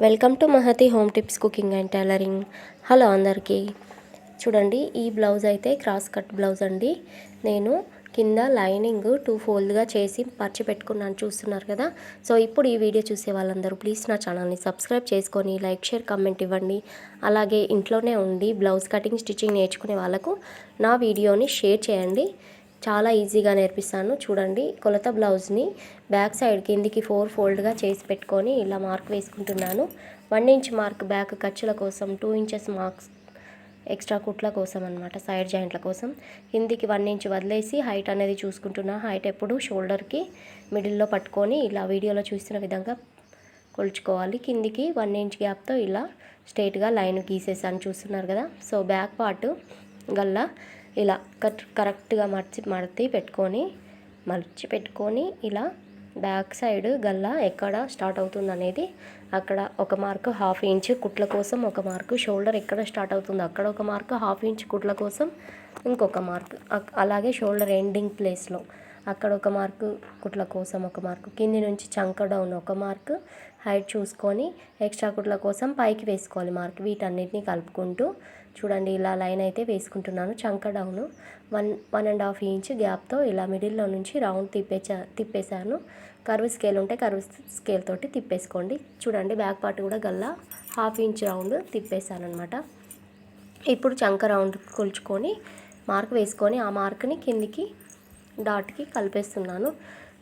Welcome to Mahathi home tips cooking and tailoring. Hello అందరికీ. చూడండి, ఈ బ్లౌజ్ అయితే క్రాస్ కట్ బ్లౌజ్ అండి. నేను కింద లైనింగ్ 2 ఫోల్డ్గా చేసి పరిచి పెట్టుకున్నాను, చూస్తున్నారు కదా. సో ఇప్పుడు ఈ వీడియో చూసే వాళ్ళందరూ ప్లీజ్ నా ఛానల్ని సబ్స్క్రైబ్ చేసుకొని లైక్, షేర్, కామెంట్ ఇవ్వండి. అలాగే ఇంట్లోనే ఉండి బ్లౌజ్ కటింగ్, స్టిచ్చింగ్ నేర్చుకునే వాళ్ళకు నా వీడియోని షేర్ చేయండి. చాలా ఈజీగా నేర్పిస్తాను. చూడండి, కొలత బ్లౌజ్ని బ్యాక్ సైడ్ కిందికి 4 ఫోల్డ్గా చేసి పెట్టుకొని ఇలా మార్క్ వేసుకుంటున్నాను. 1 ఇంచ్ మార్క్ బ్యాక్ ఖర్చుల కోసం, 2 ఇంచెస్ మార్క్స్ ఎక్స్ట్రా కుట్ల కోసం అనమాట, సైడ్ జాయింట్ల కోసం. కిందికి 1 ఇంచ్ వదిలేసి హైట్ అనేది చూసుకుంటున్నా. హైట్ ఎప్పుడు షోల్డర్కి మిడిల్లో పట్టుకొని ఇలా వీడియోలో చూస్తున్న విధంగా కొలుచుకోవాలి. కిందికి 1 ఇంచ్ గ్యాప్తో ఇలా స్ట్రైట్గా లైన్ గీసేసాను, చూస్తున్నారు కదా. సో బ్యాక్ పార్ట్ గల్లా ఇలా కరెక్ట్గా మర్చి పెట్టుకొని ఇలా బ్యాక్ సైడ్ గల్లా ఎక్కడ స్టార్ట్ అవుతుంది అనేది అక్కడ ఒక మార్కు 1/2 ఇంచ్ కుట్ల కోసం, ఒక మార్కు షోల్డర్ ఎక్కడ స్టార్ట్ అవుతుందో అక్కడ ఒక మార్కు, 1/2 ఇంచ్ కుట్ల కోసం ఇంకొక మార్కు, అలాగే షోల్డర్ ఎండింగ్ ప్లేస్లో అక్కడ ఒక మార్కు కుట్ల కోసం ఒక మార్కు, కింది నుంచి చంక డౌన్ ఒక మార్కు, హైట్ చూసుకొని ఎక్స్ట్రా కుట్ల కోసం పైకి వేసుకోవాలి మార్క్. వీటన్నిటిని కలుపుకుంటూ చూడండి ఇలా లైన్ అయితే వేసుకుంటున్నాను. చంక డౌన్ 1.5 ఇంచ్ గ్యాప్తో ఇలా మిడిల్లో నుంచి రౌండ్ తిప్పేశాను. కర్వ్ స్కేల్ ఉంటే కర్వ్ స్కేల్ తోటి తిప్పేసుకోండి. చూడండి, బ్యాక్ పార్ట్ కూడా గల్లా 1/2 ఇంచ్ రౌండ్ తిప్పేశాను అనమాట. ఇప్పుడు చంక రౌండ్ కొలుచుకొని మార్క్ వేసుకొని ఆ మార్క్ని కిందికి డాట్కి కలిపేస్తున్నాను.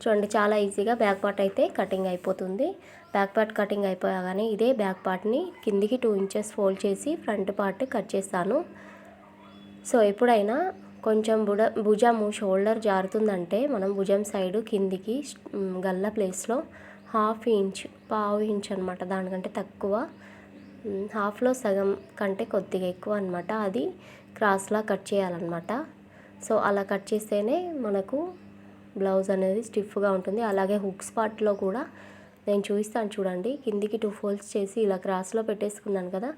చూడండి, చాలా ఈజీగా బ్యాక్ పార్ట్ అయితే కటింగ్ అయిపోతుంది. బ్యాక్ పార్ట్ కటింగ్ అయిపోయాగానే ఇదే బ్యాక్ పార్ట్ని కిందికి 2 ఇంచెస్ ఫోల్డ్ చేసి ఫ్రంట్ పార్ట్ కట్ చేస్తాను. సో ఎప్పుడైనా కొంచెం భుజము షోల్డర్ జారుతుందంటే మనం భుజం సైడు కిందికి గల్ల ప్లేస్లో 1/2 ఇంచ్, 1/2 ఇంచ్ అనమాట, దానికంటే తక్కువ, హాఫ్లో సగం కంటే కొద్దిగా ఎక్కువ అనమాట, అది క్రాస్లా కట్ చేయాలన్నమాట. సో అలా కట్ చేస్తేనే మనకు బ్లౌజ్ అనేది స్టిఫ్గా ఉంటుంది. అలాగే హుక్స్ పార్ట్లో కూడా నేను చూపిస్తాను చూడండి. కిందికి 2 ఫోల్డ్స్ చేసి ఇలా క్రాస్లో పెట్టేసుకున్నాను కదా.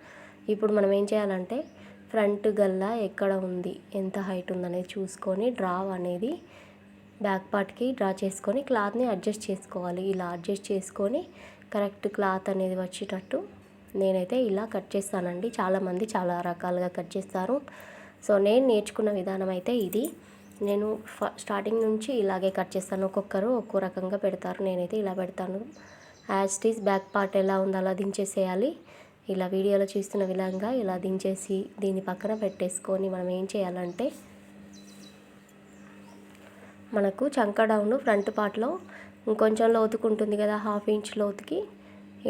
ఇప్పుడు మనం ఏం చేయాలంటే ఫ్రంట్ గల్లా ఎక్కడ ఉంది, ఎంత హైట్ ఉందనేది చూసుకొని అనేది బ్యాక్ పార్ట్కి డ్రా చేసుకొని క్లాత్ని అడ్జస్ట్ చేసుకోవాలి. ఇలా అడ్జస్ట్ చేసుకొని కరెక్ట్ క్లాత్ అనేది వచ్చేటట్టు నేనైతే ఇలా కట్ చేస్తానండి. చాలామంది చాలా రకాలుగా కట్ చేస్తారు. సో నేను నేర్చుకున్న విధానం అయితే ఇది. నేను స్టార్టింగ్ నుంచి ఇలాగే కట్ చేస్తాను. ఒక్కొక్కరు ఒక్కో రకంగా పెడతారు, నేనైతే ఇలా పెడతాను. As it is back part ఎలా ఉందో అలా దించేసేయాలి. ఇలా వీడియోలో చూస్తున్న విధంగా ఇలా దించేసి దీన్ని పక్కన పెట్టేసుకొని మనం ఏం చేయాలంటే మనకు చంక డౌన్ ఫ్రంట్ పార్ట్లో ఇంకొంచెం లోతుకుంటుంది కదా, 1/2 ఇంచ్ లోతుకి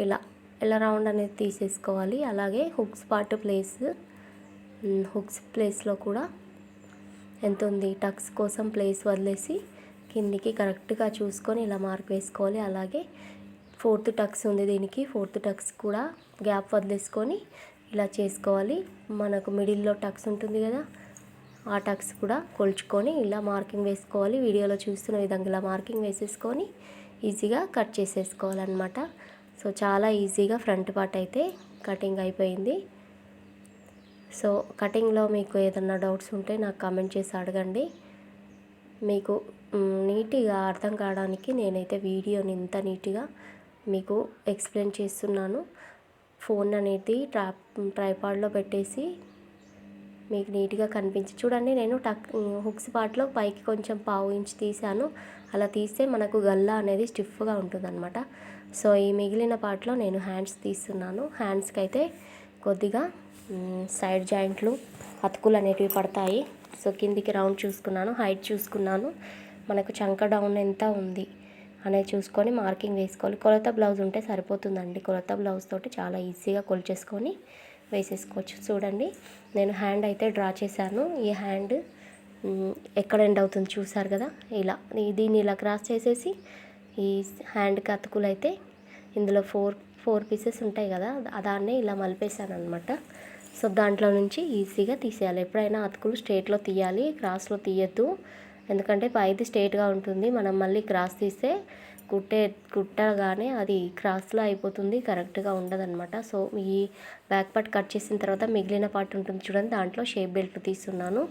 ఇలా రౌండ్ అనేది తీసేసుకోవాలి. అలాగే హుక్స్ పార్ట్ హుక్స్ ప్లేస్లో కూడా ఎంత ఉంది, టక్స్ కోసం ప్లేస్ వదిలేసి కిందికి కరెక్ట్గా చూసుకొని ఇలా మార్క్ వేసుకోవాలి. అలాగే 4th టక్స్ ఉంది, దీనికి 4th టక్స్ కూడా గ్యాప్ వదిలేసుకొని ఇలా చేసుకోవాలి. మనకు మిడిల్లో టక్స్ ఉంటుంది కదా, ఆ టక్స్ కూడా కొలుచుకొని ఇలా మార్కింగ్ వేసుకోవాలి. వీడియోలో చూస్తున్న విధంగా ఇలా మార్కింగ్ వేసేసుకొని ఈజీగా కట్ చేసేసుకోవాలన్నమాట. సో చాలా ఈజీగా ఫ్రంట్ పార్ట్ అయితే కటింగ్ అయిపోయింది. సో కటింగ్లో మీకు ఏదన్నా డౌట్స్ ఉంటే నాకు కామెంట్ చేసి అడగండి. మీకు నీట్గా అర్థం కావడానికి నేనైతే వీడియోని ఇంత నీట్గా మీకు ఎక్స్ప్లెయిన్ చేస్తున్నాను. ఫోన్ అనేది ట్రైపాడ్లో పెట్టేసి మీకు నీట్గా కనిపించి చూడండి. నేను హుక్స్ పార్ట్లో పైకి కొంచెం 1/2 ఇంచ్ తీసాను. అలా తీస్తే మనకు గల్లా అనేది స్టిఫ్గా ఉంటుందన్నమాట. సో ఈ మిగిలిన పార్ట్లో నేను హ్యాండ్స్ తీస్తున్నాను. హ్యాండ్స్కి అయితే కొద్దిగా సైడ్ జాయింట్లు అతుకులు అనేటివి పడతాయి. సో కిందికి రౌండ్ చూసుకున్నాను, హైట్ చూసుకున్నాను, మనకు చంక డౌన్ ఎంత ఉంది అనేది చూసుకొని మార్కింగ్ వేసుకోవాలి. కొలత బ్లౌజ్ ఉంటే సరిపోతుందండి. కొలత బ్లౌజ్ తోటి చాలా ఈజీగా కొలిచేసుకొని వేసేసుకోవచ్చు. చూడండి, నేను హ్యాండ్ అయితే డ్రా చేశాను. ఈ హ్యాండ్ ఎక్కడ ఎండ్ అవుతుంది చూసారు కదా. దీన్ని ఇలా క్రాస్ చేసేసి ఈ హ్యాండ్కి అతుకులు అయితే ఇందులో 4 పీసెస్ ఉంటాయి కదా, దాన్ని ఇలా మలిపేశాను అనమాట. సో దాంట్లో నుంచి ఈజీగా తీసేయాలి. ఎప్పుడైనా అతుకులు స్ట్రేట్లో తీయాలి, క్రాస్లో తీయద్దు. ఎందుకంటే పైది స్ట్రేట్గా ఉంటుంది, మనం మళ్ళీ క్రాస్ తీస్తే కుట్టగానే అది క్రాస్లో అయిపోతుంది, కరెక్ట్గా ఉండదన్నమాట. సో ఈ బ్యాక్ పార్ట్ కట్ చేసిన తర్వాత మిగిలిన పార్ట్ ఉంటుంది చూడండి, దాంట్లో షేప్ బెల్ట్ తీస్తున్నాను.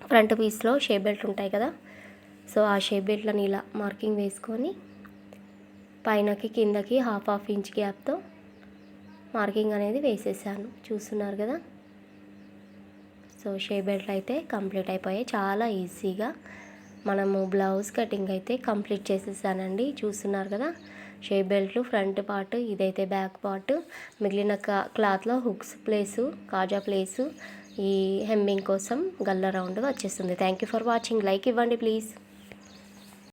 ఫ్రంట్ పీస్లో షేప్ బెల్ట్ ఉంటాయి కదా. సో ఆ షేప్ బెల్ట్లను ఇలా మార్కింగ్ వేసుకొని పైనకి కిందకి 1/2 ఇంచ్ గ్యాప్తో మార్కింగ్ అనేది వేసేసాను, చూస్తున్నారు కదా. సో షేప్ బెల్ట్ అయితే కంప్లీట్ అయిపోయాయి. చాలా ఈజీగా మనము బ్లౌజ్ కటింగ్ అయితే కంప్లీట్ చేసేసానండి. చూస్తున్నారు కదా, షేప్ బెల్ట్లు ఫ్రంట్ పార్ట్, ఇదైతే బ్యాక్ పార్ట్, మిగిలిన క్లాత్లో హుక్స్ ప్లేసు, కాజా ప్లేసు, ఈ హెమ్మింగ్ కోసం గల్ల రౌండ్గా వచ్చేస్తుంది. Thank you for watching. Like ఇవ్వండి ప్లీజ్.